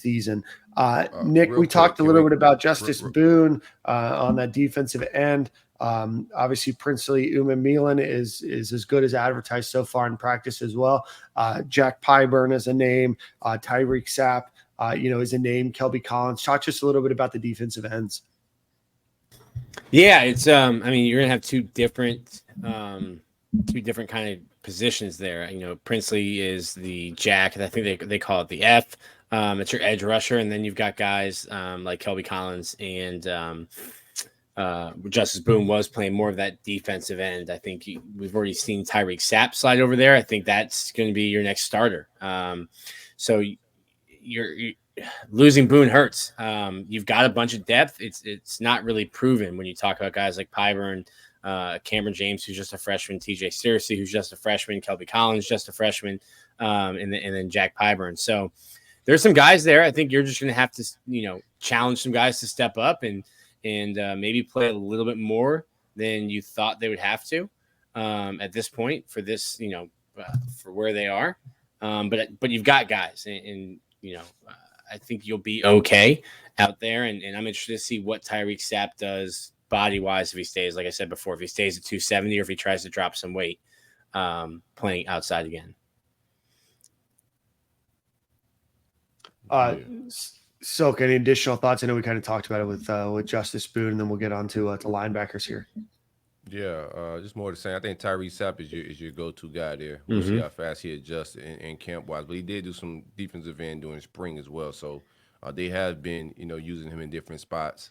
season. Nick, Real we quick, talked a can little we? bit about re- Justice re- Boone on that defensive end. Obviously, Princely Milan is as good as advertised so far in practice as well. Jack Pyburn is a name. Tyreek Sapp, is a name. Kelby Collins. Talk just a little bit about the defensive ends. Yeah, it's I mean, you're gonna have two different kind of positions there. Princely is the jack, and I think they call it the F. It's your edge rusher, and then you've got guys like Kelby Collins and Justice Boone was playing more of that defensive end. I think we've already seen Tyreek Sapp slide over there. I think that's going to be your next starter. So you're losing Boone hurts. You've got a bunch of depth. It's not really proven when you talk about guys like Pyburn, Cameron James, who's just a freshman, TJ Searcy, who's just a freshman, Kelby Collins, just a freshman, and then Jack Pyburn. So there's some guys there. I think you're just going to have to, challenge some guys to step up and maybe play a little bit more than you thought they would have to at this point for this, for where they are. But you've got guys, and I think you'll be okay out there. And I'm interested to see what Tyreek Sapp does body-wise if he stays, like I said before, if he stays at 270 or if he tries to drop some weight playing outside again. Silk, any additional thoughts? I know we kind of talked about it with Justice Boone, and then we'll get on to linebackers here. Yeah, just more to say. I think Tyree Sapp is your go-to guy there. We'll see how fast he adjusts in camp-wise. But he did do some defensive end during spring as well. So they have been, using him in different spots,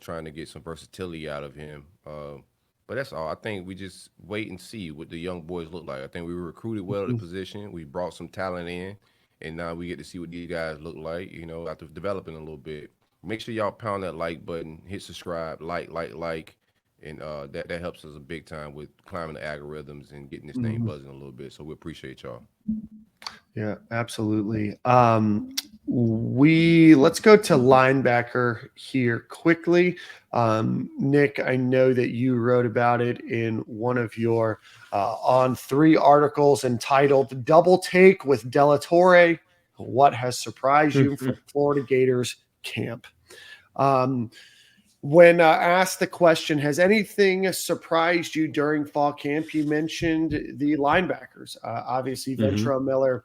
trying to get some versatility out of him. But that's all. I think we just wait and see what the young boys look like. I think we were recruited well at the position. We brought some talent in, and now we get to see what these guys look like, after developing a little bit. Make sure y'all pound that like button, hit subscribe, like. And that helps us a big time with climbing the algorithms and getting this thing buzzing a little bit. So we appreciate y'all. Yeah, absolutely. Let's go to linebacker here quickly. Nick, I know that you wrote about it in one of your On3 articles entitled "Double Take with Della Torre: What Has Surprised You from Florida Gators Camp." When asked the question, has anything surprised you during fall camp? You mentioned the linebackers. Obviously, Ventrell Miller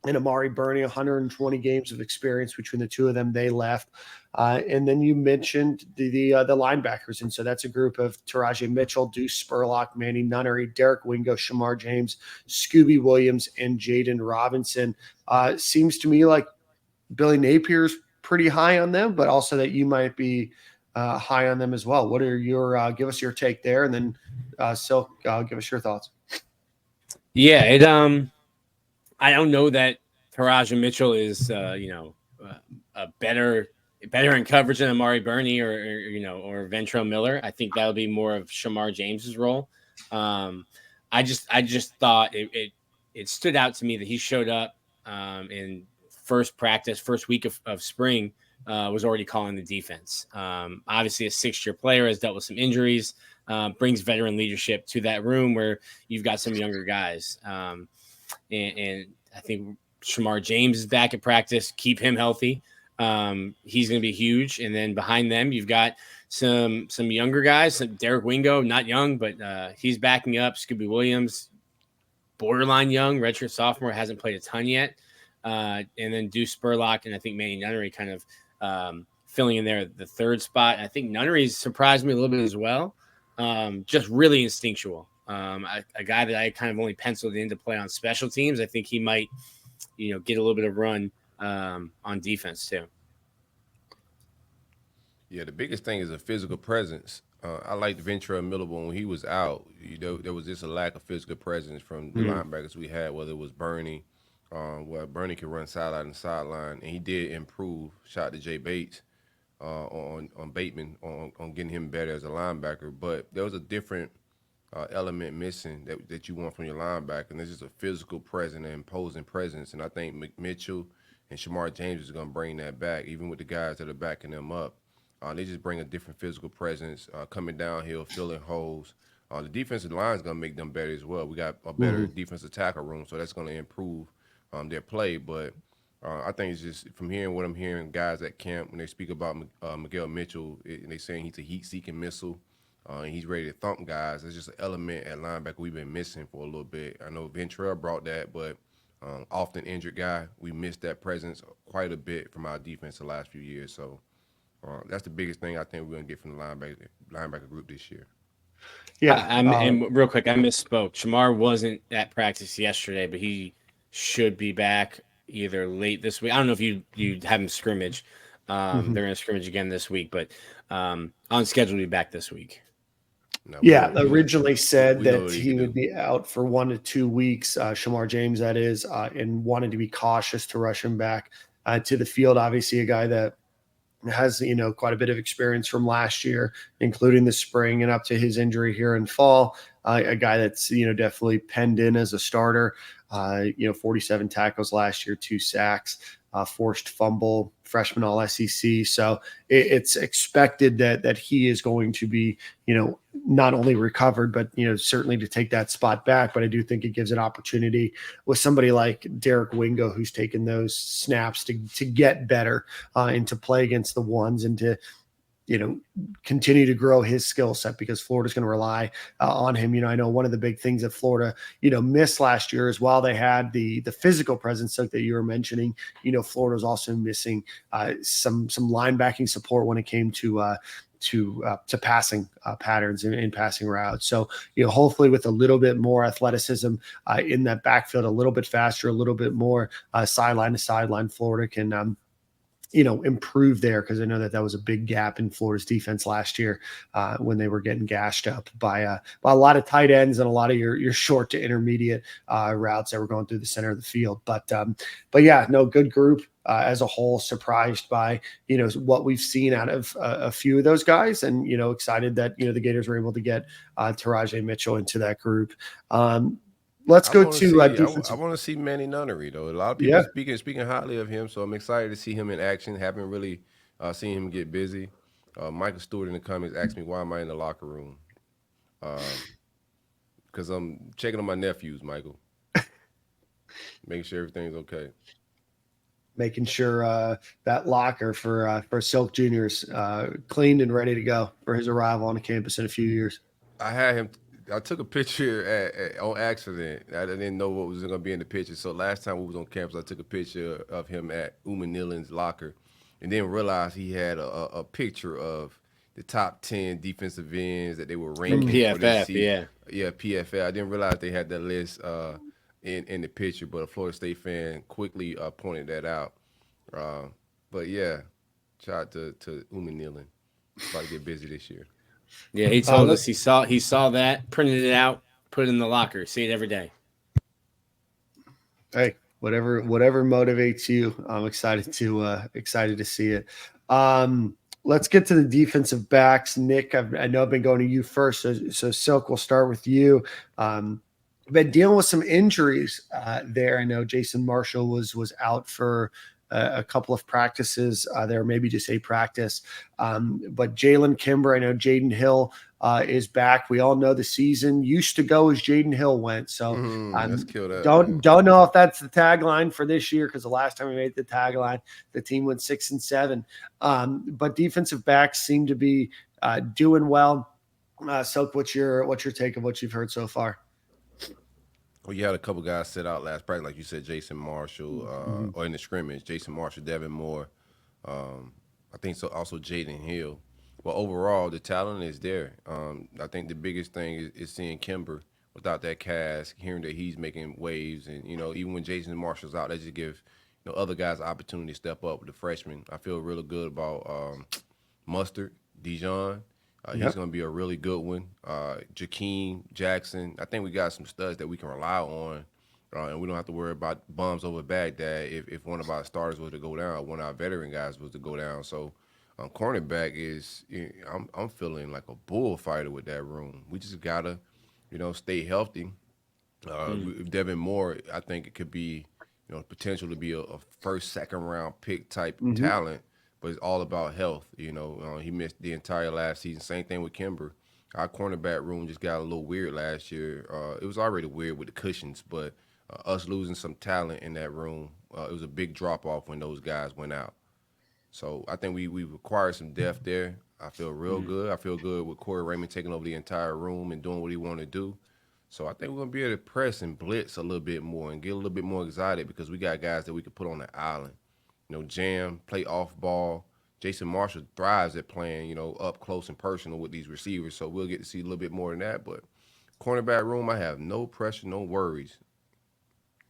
and Amari Burney, 120 games of experience between the two of them. They left. And then you mentioned the linebackers. And so that's a group of Taraji Mitchell, Deuce Spurlock, Manny Nunnery, Derek Wingo, Shamar James, Scooby Williams, and Jaden Robinson. Seems to me like Billy Napier's pretty high on them, but also that you might be high on them as well. What are your give us your take there, and then Silk, give us your thoughts. Yeah, I don't know that Taraji Mitchell is a better in coverage than Amari Burney or Ventrell Miller. I think that'll be more of Shamar James's role. I just thought it stood out to me that he showed up in first week of spring. Was already calling the defense. Obviously, a 6-year player, has dealt with some injuries, brings veteran leadership to that room where you've got some younger guys. And I think Shamar James is back at practice. Keep him healthy. He's going to be huge. And then behind them, you've got some younger guys. Derek Wingo, not young, but he's backing up. Scooby Williams, borderline young, redshirt sophomore, hasn't played a ton yet. And then Deuce Spurlock and I think Manny Nunnery kind of filling in there the third spot. And I think Nunnery's surprised me a little bit as well. Just really instinctual. A guy that I kind of only penciled in to play on special teams. I think he might, get a little bit of run on defense too. Yeah, the biggest thing is a physical presence. I liked Ventrell Miller when he was out. There was just a lack of physical presence from the linebackers we had, whether it was Burney. Burney could run sideline and sideline, and he did improve. Shout out to Jay Bates on Bateman on getting him better as a linebacker. But there was a different element missing that you want from your linebacker, and this is a physical presence and imposing presence. And I think Mitchell and Shamar James is going to bring that back, even with the guys that are backing them up. They just bring a different physical presence, coming downhill, filling holes. The defensive line is going to make them better as well. We got a better defensive tackle room, so that's going to improve their play. But I think it's just from hearing what I'm hearing guys at camp when they speak about Miguel Mitchell, and they saying he's a heat-seeking missile, and he's ready to thump guys. It's just an element at linebacker we've been missing for a little bit. I know Ventrell brought that, but often injured guy, we missed that presence quite a bit from our defense the last few years. So that's the biggest thing I think we're gonna get from the linebacker group this year. Yeah. And real quick, I misspoke. Shamar wasn't at practice yesterday, but he should be back either late this week. I don't know if you have him scrimmage. Mhm. They're going to scrimmage again this week, but on schedule to be back this week. No, Yeah, originally said we know that what he he can would do. be out for 1 to 2 weeks, Shamar James, that is, and wanted to be cautious to rush him back to the field. Obviously, a guy that has quite a bit of experience from last year, including the spring and up to his injury here in fall. A guy that's definitely penned in as a starter. 47 tackles last year, 2 sacks, forced fumble, freshman All SEC. So it's expected that he is going to be not only recovered, but certainly to take that spot back. But I do think it gives an opportunity with somebody like Derek Wingo, who's taken those snaps to get better and to play against the ones and to continue to grow his skill set, because Florida's going to rely on him. I know one of the big things that Florida, missed last year is while they had the physical presence like that you were mentioning, Florida was also missing some linebacking support when it came to passing patterns and passing routes. So, hopefully with a little bit more athleticism in that backfield, a little bit faster, a little bit more sideline to sideline, Florida can improve there, because I know that was a big gap in Florida's defense last year when they were getting gashed up by a lot of tight ends and a lot of your short to intermediate routes that were going through the center of the field. But yeah, no, good group as a whole. Surprised by what we've seen out of a few of those guys, and excited that the Gators were able to get Taraji Mitchell into that group. Let's I go want to to see. I defensive. want to see Manny Nunnery though. A lot of people Yeah. speaking highly of him, so I'm excited to see him in action. Haven't really seen him get busy. Michael Stewart in the comments asked me why am I in the locker room? Because I'm checking on my nephews, Michael, making sure everything's okay. Making sure that locker for Silk Juniors cleaned and ready to go for his arrival on the campus in a few years. I had him. I took a picture on accident. I didn't know what was going to be in the picture. So last time we was on campus, I took a picture of him at Uma Nilen's locker, and then realized he had a picture of the top 10 defensive ends that they were From ranking for this PFF, season. yeah. Yeah, PFL. I didn't realize they had that list in the picture, but a Florida State fan quickly pointed that out. Uh, but yeah, shout out to Uma Nilen. About to get busy this year. Yeah, he told us Let's he saw that, printed it out, put it in the locker, see it every day. Hey, whatever motivates you, I'm excited to see it. Let's get to the defensive backs. Nick, I know I've been going to you first, so Silk, we'll start with you. Been dealing with some injuries there. I know Jason Marshall was out for a couple of practices there, maybe just a practice. But Jalen Kimber, I know Jaden Hill is back. We all know the season used to go as Jaden Hill went. So Let's kill that. don't know if that's the tagline for this year, because the last time we made the tagline, the team went 6-7. But defensive backs seem to be doing well. Silk, what's your take of what you've heard so far? Well, you had a couple guys sit out last practice, like you said, Jason Marshall, Mm-hmm. or in the scrimmage, Jason Marshall, Devin Moore. I think so. Also, Jaden Hill. But overall, the talent is there. I think the biggest thing is seeing Kimber without that cast, hearing that he's making waves, and even when Jason Marshall's out, that just give other guys the opportunity to step up with the freshmen. I feel really good about Mustard, Dijon. He's Yep. going to be a really good one. Jakeem Jackson. I think we got some studs that we can rely on, and we don't have to worry about bums over Baghdad if one of our starters was to go down, one of our veteran guys was to go down. So, cornerback is I'm feeling like a bullfighter with that room. We just gotta, stay healthy. Devin Moore, I think it could be, potential to be a first, second round pick type Mm-hmm. talent, but it's all about health. He missed the entire last season. Same thing with Kimber. Our cornerback room just got a little weird last year. It was already weird with the cushions, but us losing some talent in that room. It was a big drop off when those guys went out. So I think we required some depth there. I feel real good. I feel good with Corey Raymond taking over the entire room and doing what he wanted to do. So I think we're gonna be able to press and blitz a little bit more and get a little bit more excited because we got guys that we could put on the island. Jam, play off ball. Jason Marshall thrives at playing, up close and personal with these receivers. So we'll get to see a little bit more than that. But cornerback room, I have no pressure, no worries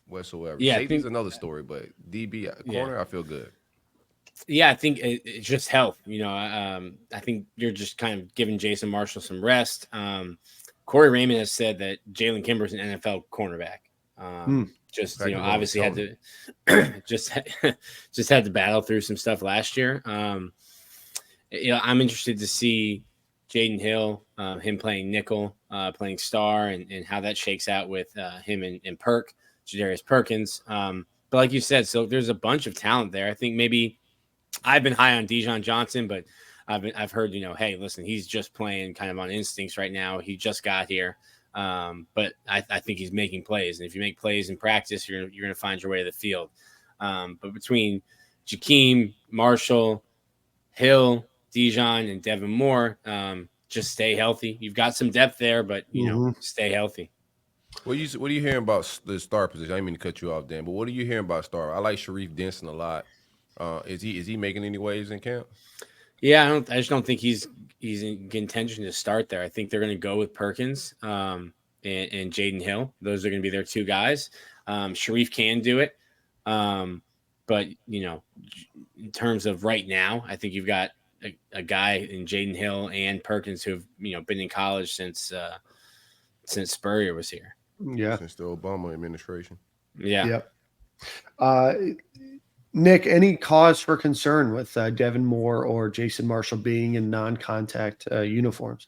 whatsoever. Yeah, I Safety's think another story, but DB yeah. corner, I feel good. Yeah, I think it's just health. I think you're just kind of giving Jason Marshall some rest. Corey Raymond has said that Jalen Kimber's an NFL cornerback. Just obviously had to just had to battle through some stuff last year. I'm interested to see Jaden Hill, him playing nickel, playing star, and how that shakes out with him and Jadarius Perkins. But like you said, so there's a bunch of talent there. I think maybe I've been high on Dijon Johnson, but I've heard, hey, listen, he's just playing kind of on instincts right now. He just got here. But I think he's making plays. And if you make plays in practice, you're going to find your way to the field. But between Jakeem, Marshall, Hill, Dijon, and Devin Moore, just stay healthy. You've got some depth there, but, stay healthy. What are you hearing about the star position? I didn't mean to cut you off, Dan, but what are you hearing about star? I like Sharif Denson a lot. Is he making any waves in camp? Yeah, I just don't think he's in contention to start there. I think they're going to go with Perkins and Jaden Hill. Those are going to be their two guys. Sharif can do it, but in terms of right now, I think you've got a guy in Jaden Hill and Perkins who've been in college since Spurrier was here. Yeah, since the Obama administration. Yeah. Yep. Nick, any cause for concern with Devin Moore or Jason Marshall being in non-contact uniforms?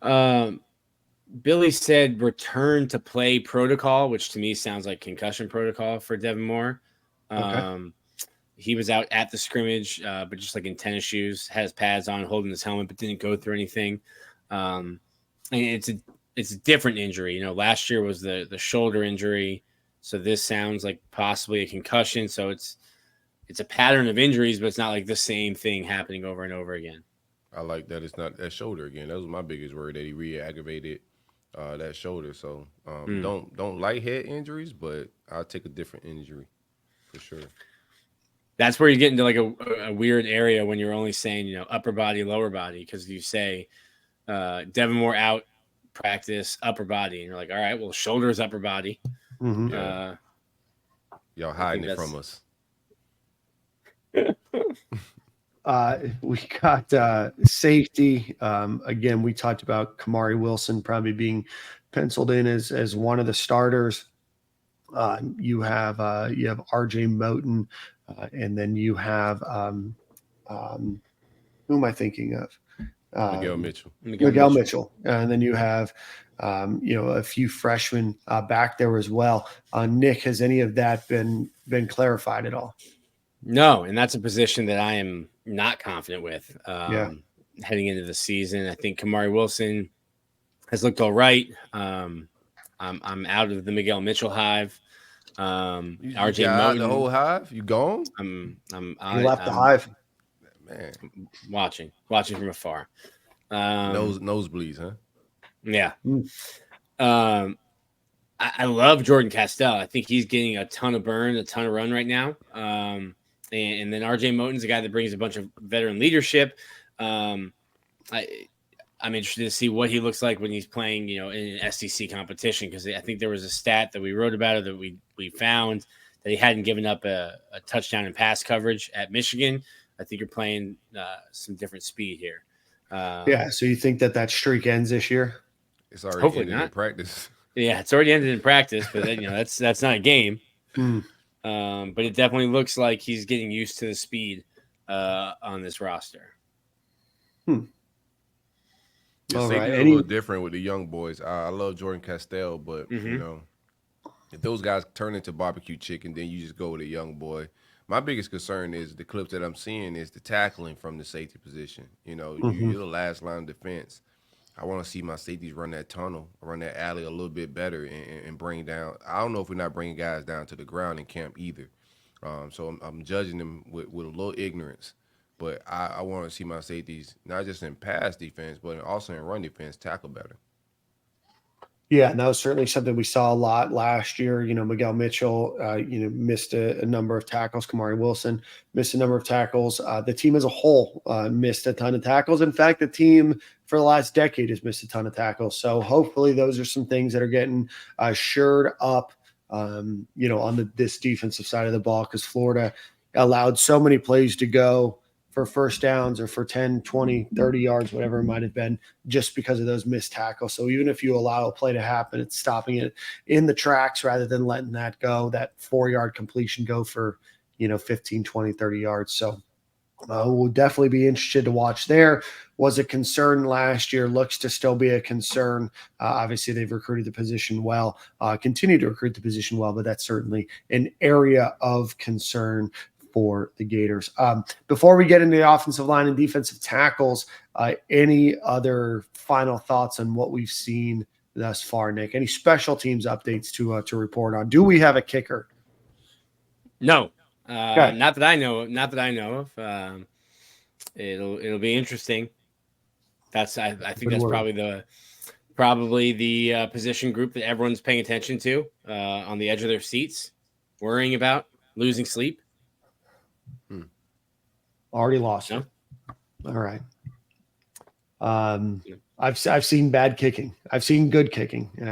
Billy said return to play protocol, which to me sounds like concussion protocol for Devin Moore. Okay. He was out at the scrimmage, but just like in tennis shoes, had his pads on, holding his helmet, but didn't go through anything. And it's a different injury. Last year was the shoulder injury. So this sounds like possibly a concussion. So it's a pattern of injuries, but it's not like the same thing happening over and over again. I like that it's not that shoulder again. That was my biggest worry, that he re-aggravated that shoulder. So don't like head injuries, but I'll take a different injury for sure. That's where you get into like a weird area when you're only saying upper body, lower body, because you say Devin Moore out, practice, upper body, and you're like, all right, well, shoulders, upper body. Mm-hmm. Yeah. Y'all hiding it from us. We got safety. Again, we talked about Kamari Wilson probably being penciled in as one of the starters. You have RJ Moten, and then you have who am I thinking of? Miguel Mitchell. Miguel Mitchell. And then you have a few freshmen back there as well. Nick, has any of that been clarified at all? No, and that's a position that I am not confident with heading into the season. I think Kamari Wilson has looked all right. I'm out of the Miguel Mitchell hive. RJ Moten, the whole hive? You gone? You left the hive. Man, watching from afar. Nosebleeds, huh? Yeah. I love Jordan Castell. I think he's getting a ton of burn, a ton of run right now. And then RJ Moten's a guy that brings a bunch of veteran leadership. I'm interested to see what he looks like when he's playing, in an SEC competition, because I think there was a stat that we wrote about it that we found that he hadn't given up a touchdown in pass coverage at Michigan. I think you're playing some different speed here. So you think that streak ends this year? It's already ended in practice. Yeah, it's already ended in practice, but then, that's not a game. But it definitely looks like he's getting used to the speed on this roster. The safety is a little different with the young boys. I love Jordan Castell, but if those guys turn into barbecue chicken, then you just go with a young boy. My biggest concern is the clips that I'm seeing is the tackling from the safety position. You're the last line of defense. I want to see my safeties run that tunnel, run that alley a little bit better, and bring down. I don't know if we're not bringing guys down to the ground in camp either. So I'm judging them with a little ignorance. But I want to see my safeties not just in pass defense, but also in run defense tackle better. Yeah, and that was certainly something we saw a lot last year. Miguel Mitchell, missed a number of tackles. Kamari Wilson missed a number of tackles. The team as a whole missed a ton of tackles. In fact, the team for the last decade has missed a ton of tackles. So hopefully those are some things that are getting shored up, on this defensive side of the ball, because Florida allowed so many plays to go for first downs or for 10, 20, 30 yards, whatever it might have been, just because of those missed tackles. So even if you allow a play to happen, it's stopping it in the tracks rather than letting that go, that 4-yard completion go for, 15, 20, 30 yards. So we'll definitely be interested to watch there. Was a concern last year, looks to still be a concern. Obviously, they've recruited the position well, continue to recruit the position well, but that's certainly an area of concern for the Gators. Before we get into the offensive line and defensive tackles, any other final thoughts on what we've seen thus far, Nick? Any special teams updates to report on? Do we have a kicker? No, Okay. not that I know. Not that I know of. It'll be interesting. I think that's probably the position group that everyone's paying attention to, on the edge of their seats, worrying about losing sleep. Already lost No? it. All right. I've seen bad kicking. I've seen good kicking, and